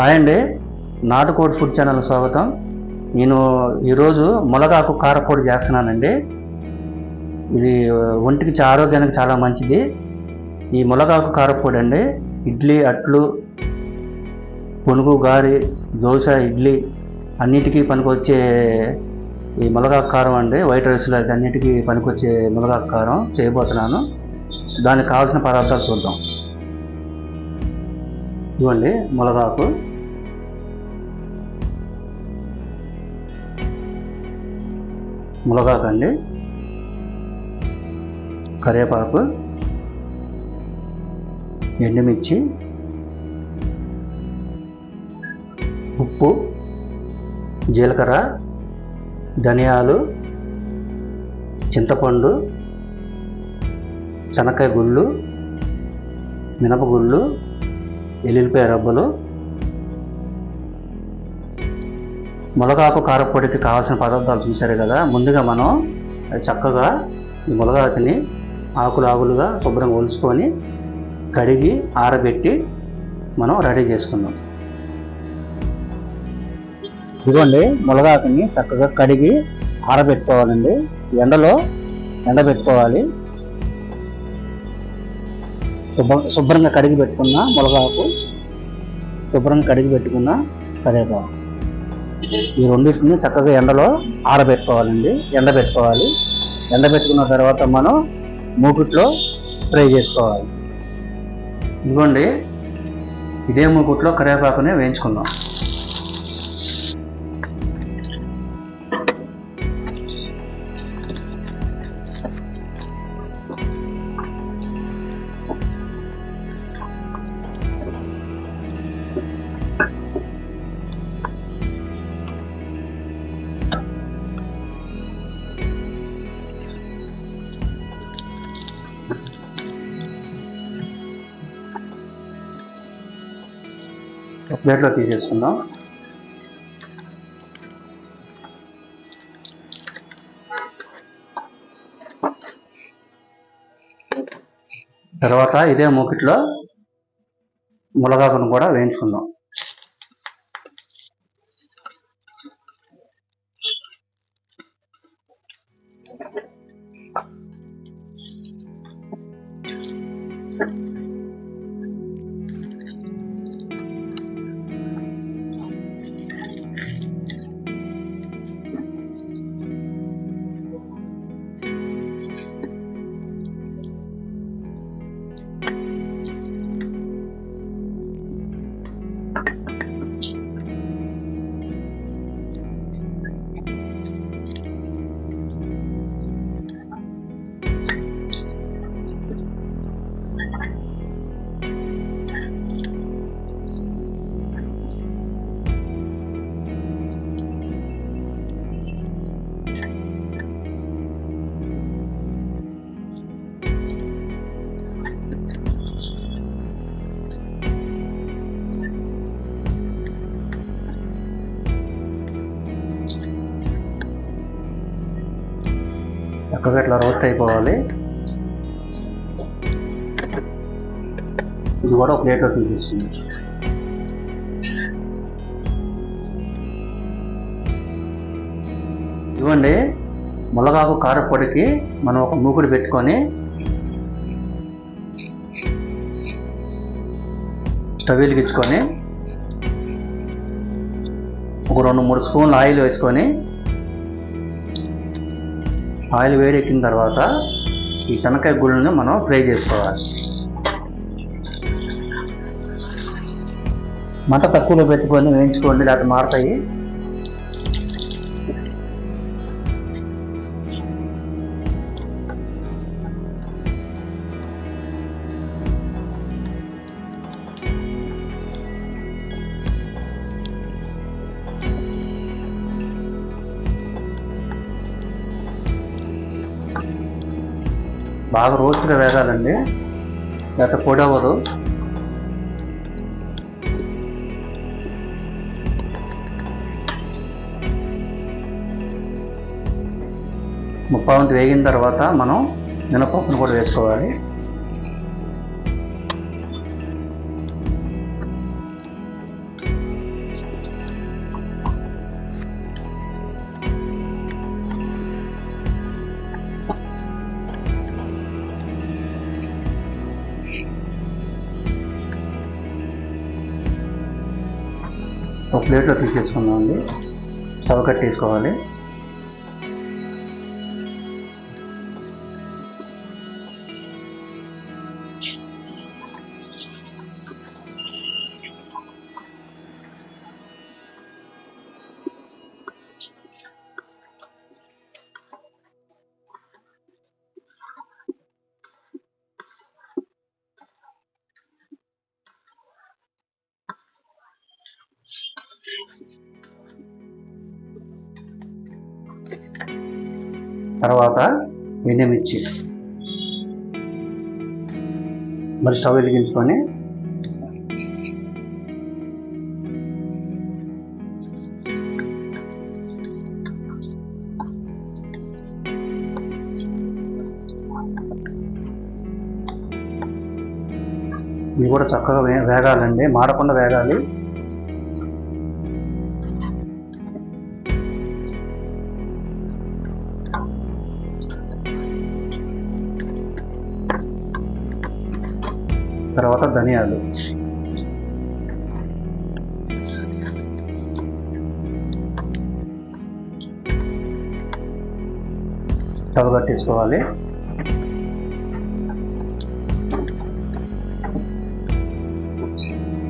Hi అండి, నాటుకోడి food channel స్వాగతం. నేను ఈరోజు మునగాకు కారపొడి చేస్తున్నానండి. ఇది ఒంటికి ఆరోగ్యానికి చాలా మంచిది. ఈ మునగాకు కారపొడి అండి ఇడ్లీ, అట్లు, పునుగు, గారి, దోశ, ఇడ్లీ అన్నిటికీ పనికొచ్చే ఈ మునగాకు కారం అండి. వైట్ రైస్లో అన్నిటికీ పనికొచ్చే మునగాకు కారం చేయబోతున్నాను. దానికి కావాల్సిన పదార్థాలు చూద్దాం. ఇవ్వండి మునగాకు, అండి, కరివేపాకు, ఎండుమిర్చి, ఉప్పు, జీలకర్ర, ధనియాలు, చింతపండు, శనక్కాయ గుళ్ళు, మినపగుళ్ళు, ఎల్లుల్లిపాయ రబ్బలు. మునగాకు కారపొడికి కావాల్సిన పదార్థాలు చూసారు కదా. ముందుగా మనం చక్కగా ఈ మునగాకుని ఆకులుగా శుభ్రంగా ఒలుచుకొని కడిగి ఆరబెట్టి మనం రెడీ చేసుకుందాం. ఇదిగోండి మునగాకుని చక్కగా కడిగి ఆరబెట్టుకోవాలండి. ఎండబెట్టుకోవాలి. శుభ్రంగా కడిగి పెట్టుకున్న మునగాకు, శుభ్రంగా కడిగి పెట్టుకున్న కరివేపాకు, ఈ రెండింటిని చక్కగా ఎండలో ఆరబెట్టుకోవాలండి. ఎండబెట్టుకున్న తర్వాత మనం మూకుట్లో ఫ్రై చేసుకోవాలి. ఇదిగోండి ఇదే మూకుట్లో కరివేపాకుని వేయించుకుందాం. ప్లేట్లో తీసేసుకుందాం. తర్వాత ఇదే మూకిట్లో మునగాకును కూడా వేయించుకుందాం. చక్కగా ఇట్లా రోస్ట్ అయిపోవాలి. ఇది కూడా ఒక ప్లేట్లో తీసేస్తుంది. ఇవ్వండి మునగాకు కారపొడికి మనం ఒక మూకుడు పెట్టుకొని స్టవ్ వెలిగించుకొని ఒక 2-3 స్పూన్లు ఆయిల్ వేసుకొని, ఆయిల్ వేడెక్కిన తర్వాత ఈ శనక్కాయ గుళ్ళని మనం ఫ్రై చేసుకోవాలి. మంట తక్కువలో పెట్టుకొని వేయించుకోండి, లేకపోతే మారుతాయి. బాగా రోస్ట్గా వేగాలండి, లేకపోతే పొడి అవ్వదు. ముప్పావంతు వేగిన తర్వాత మనం మినపప్పును కూడా వేసుకోవాలి. ఒక ప్లేట్లో తీసేసుకుందామండి. స్టవ్ కట్టేసుకోవాలి. తర్వాత ఎండుమిర్చి మరి స్టవ్ వెలిగించుకొని ఇవి కూడా చక్కగా వేగాలండి, మాడకుండా వేగాలి. తర్వాత ధనియాలు, స్టవ్ కట్టేసుకోవాలి.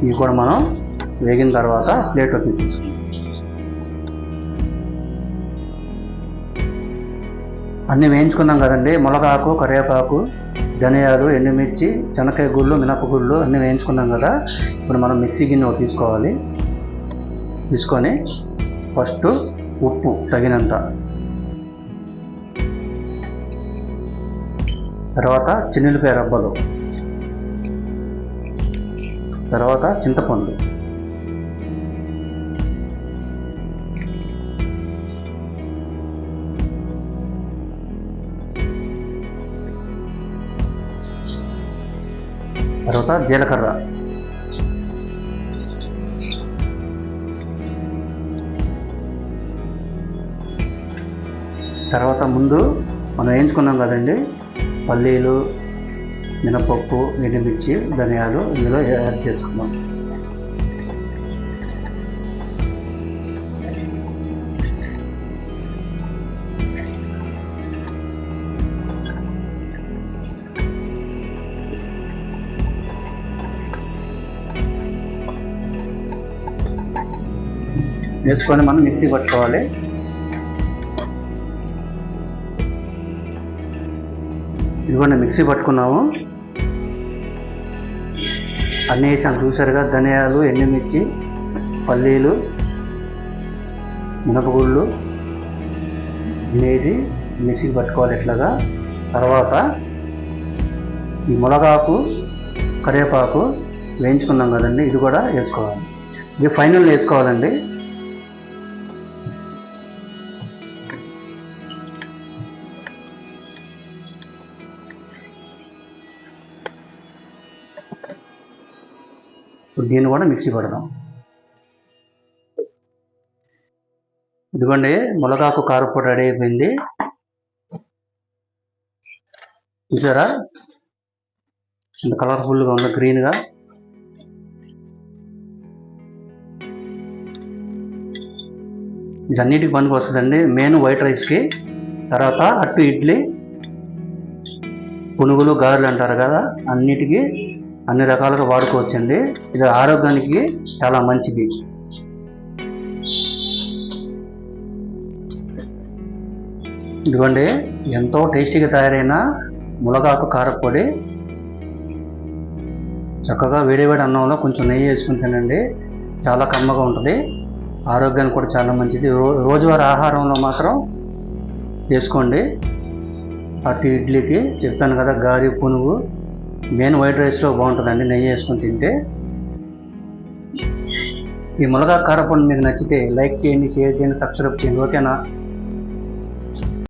ఇవి కూడా మనం వేగిన తర్వాత ప్లేట్లోకి తీసుకుంటాం. అన్నీ వేయించుకున్నాం కదండి, మునగాకు, కరివేపాకు, ధనియాలు, ఎండుమిర్చి, శనక్కాయ గుళ్ళు, మినపగుళ్ళు అన్నీ వేయించుకున్నాం కదా. ఇప్పుడు మనం మిక్సీ గిన్నె తీసుకోవాలి. తీసుకొని ఫస్ట్ ఉప్పు తగినంత, తర్వాత చిన్నులపాయ రబ్బలు, తర్వాత చింతపండు, తర్వాత జీలకర్ర, తర్వాత ముందు మనం వేయించుకున్నాం కదండి పల్లీలు, మినపప్పు, ఎండుమిర్చి, ధనియాలు ఇందులో యాడ్ చేసుకున్నాం. వేసుకొని మనం మిక్సీ పట్టుకోవాలి. ఇదిగోండి మిక్సీ పట్టుకున్నాము. అన్నీ వేసాను చూసారుగా, ధనియాలు, ఎండుమిర్చి, పల్లీలు, మినపగుళ్ళు వేసి మిక్సీ పట్టుకోవాలి ఇట్లాగా. తర్వాత ఈ మునగాకు, కరివేపాకు వేయించుకున్నాం కదండి, ఇది కూడా వేసుకోవాలి. ఇది ఫైనల్ వేసుకోవాలండి. దీన్ని కూడా మిక్సీ పడదాం. ఇదిగోండి మునగాకు కారపొడి రెడీ అయిపోయింది. చూసారా ఇంత కలర్ఫుల్గా ఉంది, గ్రీన్గా. ఇది అన్నిటికి పనికి వస్తుందండి. మెయిన్ వైట్ రైస్కి, తర్వాత అట్టు ఇడ్లీ, పునుగులు, గారెలు అంటారు కదా, అన్నిటికీ అన్ని రకాలుగా వాడుకోవచ్చండి. ఇది ఆరోగ్యానికి చాలా మంచిది. ఇదిగోండి ఎంతో టేస్టీగా తయారైన మునగాకు కారపొడి. చక్కగా వేడివేడి అన్నంలో కొంచెం నెయ్యి వేసుకుని తినండి, చాలా కమ్మగా ఉంటుంది. ఆరోగ్యానికి కూడా చాలా మంచిది. రోజువారీ ఆహారంలో మాత్రం చేసుకోండి. అటు ఇడ్లీకి చెప్పాను కదా, గారి, పునుగు, మెయిన్ వైట్ రైస్లో బాగుంటుందండి నెయ్యి వేసుకొని తింటే. ఈ మునగాకు కారపొడి మీకు నచ్చితే లైక్ చేయండి, షేర్ చేయండి, సబ్స్క్రైబ్ చేయండి. ఓకేనా?